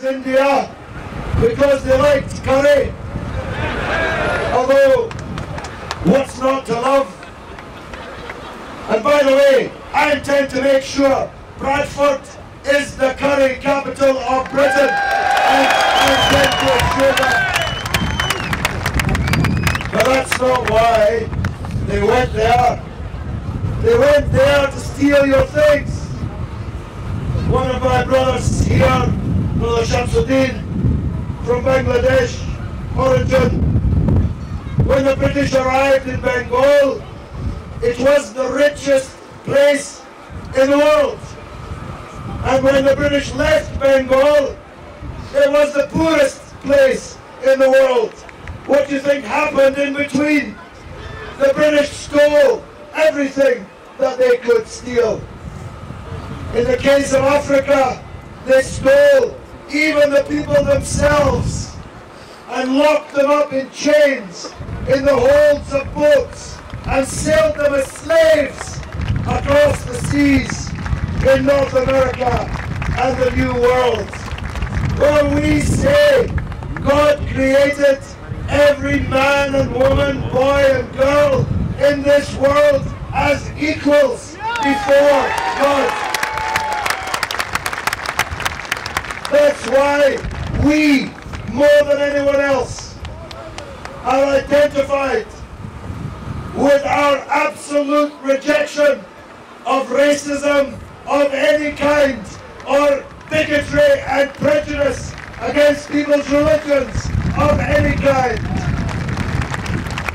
India because they liked curry. Although, what's not to love? And by the way, I intend to make sure Bradford is the curry capital of Britain. I intend to ensure that. But that's not why they went there. They went there to steal your things. One of my brothers here, Brother Shamsuddin, from Bangladesh origin, when the British arrived in Bengal, it was the richest place in the world. And when the British left Bengal, it was the poorest place in the world. What do you think happened in between? The British stole everything that they could steal. In the case of Africa, they stole even the people themselves and locked them up in chains in the holds of boats and sailed them as slaves across the seas in North America and the New World. Well, we say God created every man and woman, boy and girl in this world as equals before God. That's why we, more than anyone else, are identified with our absolute rejection of racism of any kind or bigotry and prejudice against people's religions of any kind.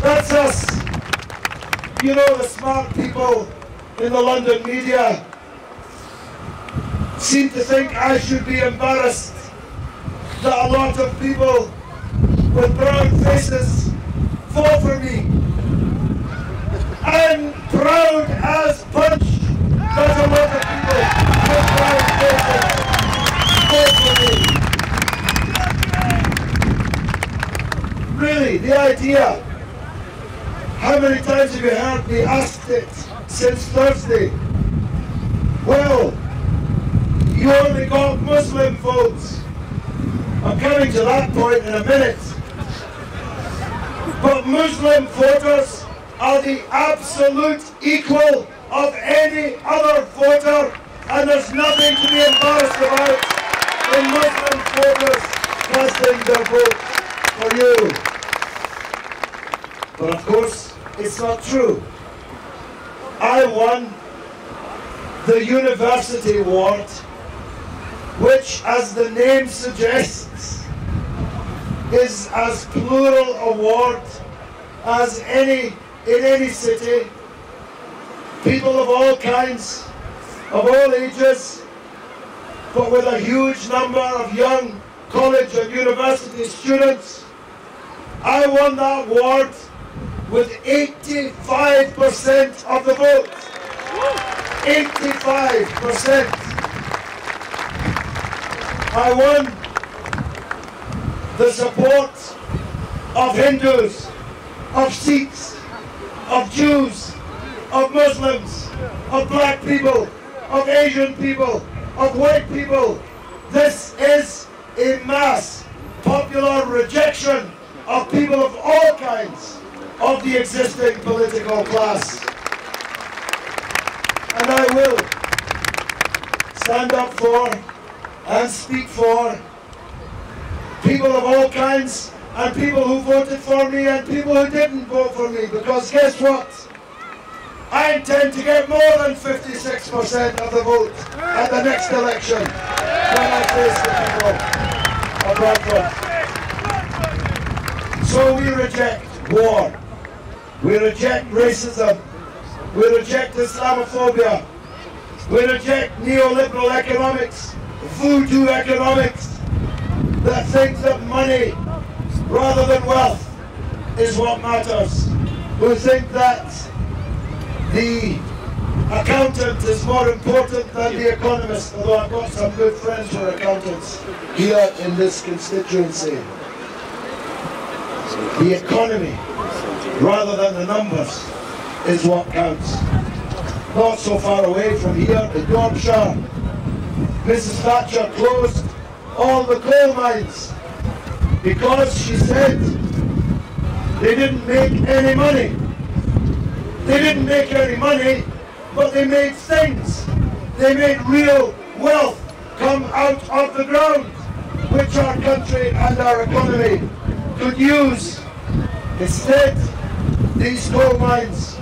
That's us. You know, the smart people in the London media seem to think I should be embarrassed that a lot of people with brown faces vote for me. I'm proud as punch that a lot of people with brown faces vote for me. Really, the idea, how many times have you heard me asked it since Thursday? Well, you only got Muslim votes. I'm coming to that point in a minute. But Muslim voters are the absolute equal of any other voter, and there's nothing to be embarrassed about in Muslim voters casting their vote for you. But of course, it's not true. I won the university ward, which, as the name suggests, is as plural a ward as any in any city. People of all kinds, of all ages, but with a huge number of young college and university students. I won that ward with 85% of the vote. 85%. I won the support of Hindus, of Sikhs, of Jews, of Muslims, of black people, of Asian people, of white people. This is a mass popular rejection of people of all kinds of the existing political class. And I will stand up for and speak for people of all kinds, and people who voted for me and people who didn't vote for me, because guess what? I intend to get more than 56% of the vote at the next election when I face the people of Bradford. So we reject war, we reject racism, we reject Islamophobia, we reject neoliberal economics, voodoo economics that think that money rather than wealth is what matters, who think that the accountant is more important than the economist, although I've got some good friends who are accountants here in this constituency. The economy rather than the numbers is what counts. Not so far away from here in Yorkshire, Mrs. Thatcher closed all the coal mines because she said they didn't make any money. They didn't make any money, but they made things. They made real wealth come out of the ground, which our country and our economy could use. Instead, these coal mines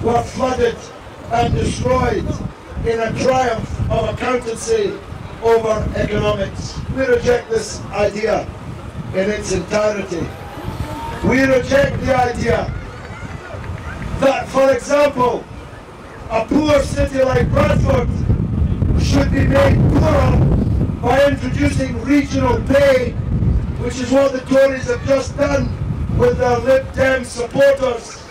were flooded and destroyed in a triumph of accountancy over economics. We reject this idea in its entirety. We reject the idea that, for example, a poor city like Bradford should be made poorer by introducing regional pay, which is what the Tories have just done with their Lib Dem supporters,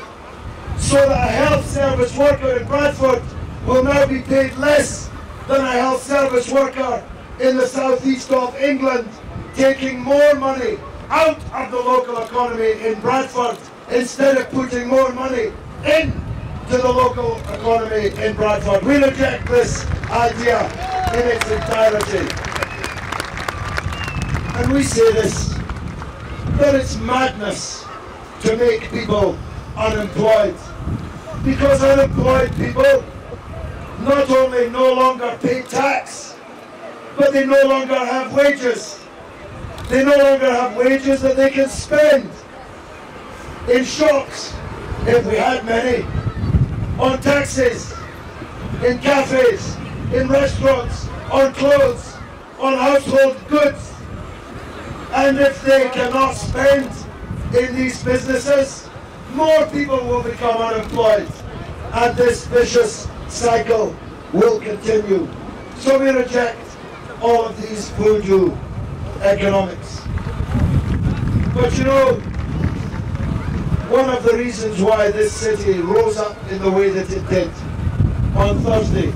so that a health service worker in Bradford will now be paid less than a health service worker in the southeast of England, taking more money out of the local economy in Bradford instead of putting more money into the local economy in Bradford. We reject this idea in its entirety. And we say this, that it's madness to make people unemployed. Because unemployed people not only no longer pay tax, but they no longer have wages. They no longer have wages that they can spend in shops, if we had many, on taxis, in cafes, in restaurants, on clothes, on household goods. And if they cannot spend in these businesses, more people will become unemployed, and this vicious cycle will continue. So we reject all of these voodoo economics. But you know, one of the reasons why this city rose up in the way that it did on Thursday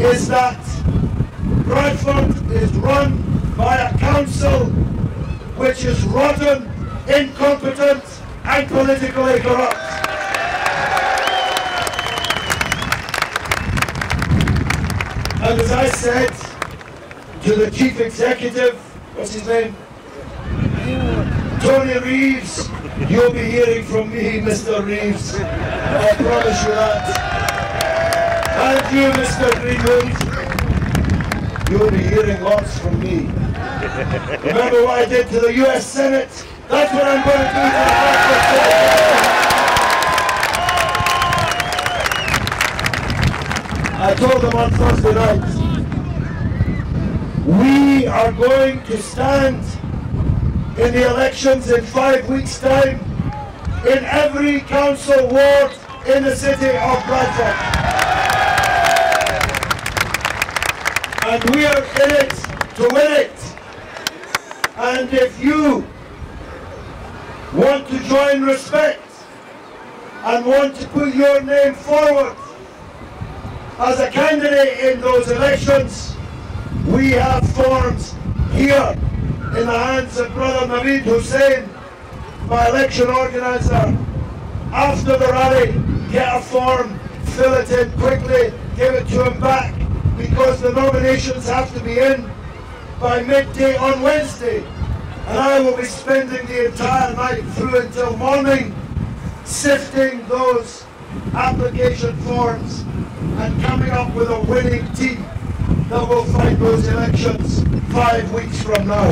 is that Bradford is run by a council which is rotten, incompetent and politically corrupt. And as I said to the chief executive, what's his name? Tony Reeves, you'll be hearing from me, Mr. Reeves. I promise you that. And you, Mr. Greenwood, you'll be hearing lots from me. Remember what I did to the US Senate? That's what I'm going to do to the I told them on Thursday night, we are going to stand in the elections in 5 weeks' time in every council ward in the city of Bradford. And we are in it to win it. And if you want to join Respect and want to put your name forward as a candidate in those elections, we have forms here in the hands of Brother Naveed Hussain, my election organiser. After the rally, get a form, fill it in quickly, give it to him back, because the nominations have to be in by midday on Wednesday. And I will be spending the entire night through until morning sifting those application forms and coming up with a winning team that will fight those elections 5 weeks from now.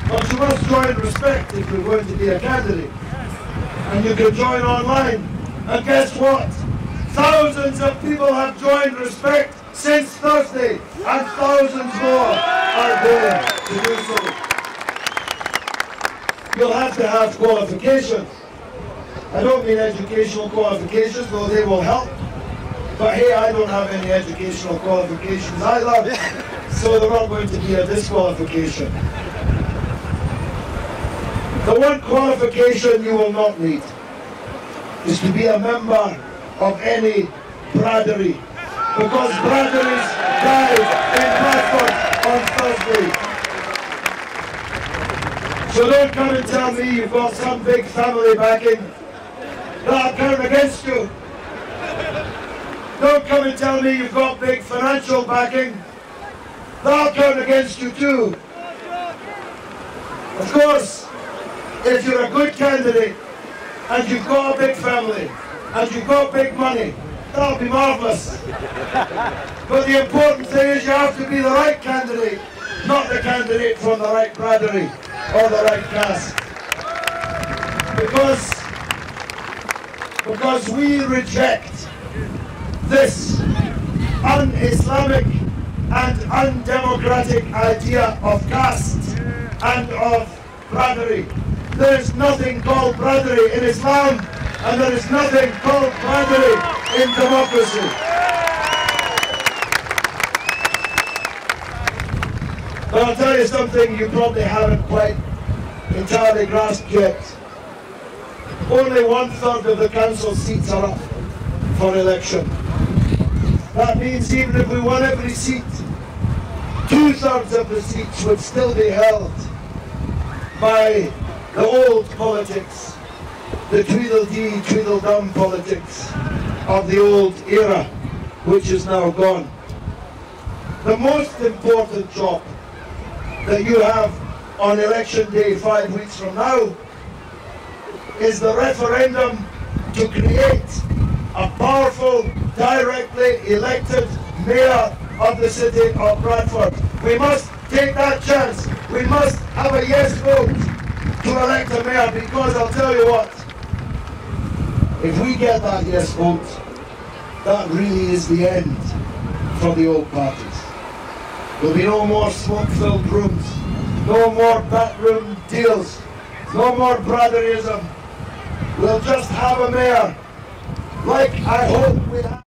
But you must join Respect if you're going to be a candidate. And you can join online. And guess what? Thousands of people have joined Respect since Thursday, and thousands more are going to do so. You'll have to have qualifications. I don't mean educational qualifications, though they will help. But hey, I don't have any educational qualifications either, so they're not going to be a disqualification. The one qualification you will not need is to be a member of any bradery, because braderies died in Bradford on Thursday. So don't come and tell me you've got some big family backing that'll count against you. Don't come and tell me you've got big financial backing That'll count against you too. Of course, if you're a good candidate and you've got a big family and you've got big money, that'll be marvellous. But the important thing is you have to be the right candidate, not the candidate from the right Bradford or the right caste. Because we reject this un-Islamic and undemocratic idea of caste and of Bradford. There is nothing called Bradford in Islam, and there is nothing called Bradford in democracy. But I'll tell you something you probably haven't quite entirely grasped yet. Only 1/3 of the council seats are up for election. That means even if we won every seat, 2/3 of the seats would still be held by the old politics, the Tweedledee, Tweedledum politics of the old era, which is now gone. The most important job that you have on election day 5 weeks from now is the referendum to create a powerful, directly elected mayor of the city of Bradford. We must take that chance. We must have a yes vote to elect a mayor, because I'll tell you what, if we get that yes vote, that really is the end for the old parties. There'll be no more smoke-filled rooms, no more backroom deals, no more Bradfordism. We'll just have a mayor, like I hope we have.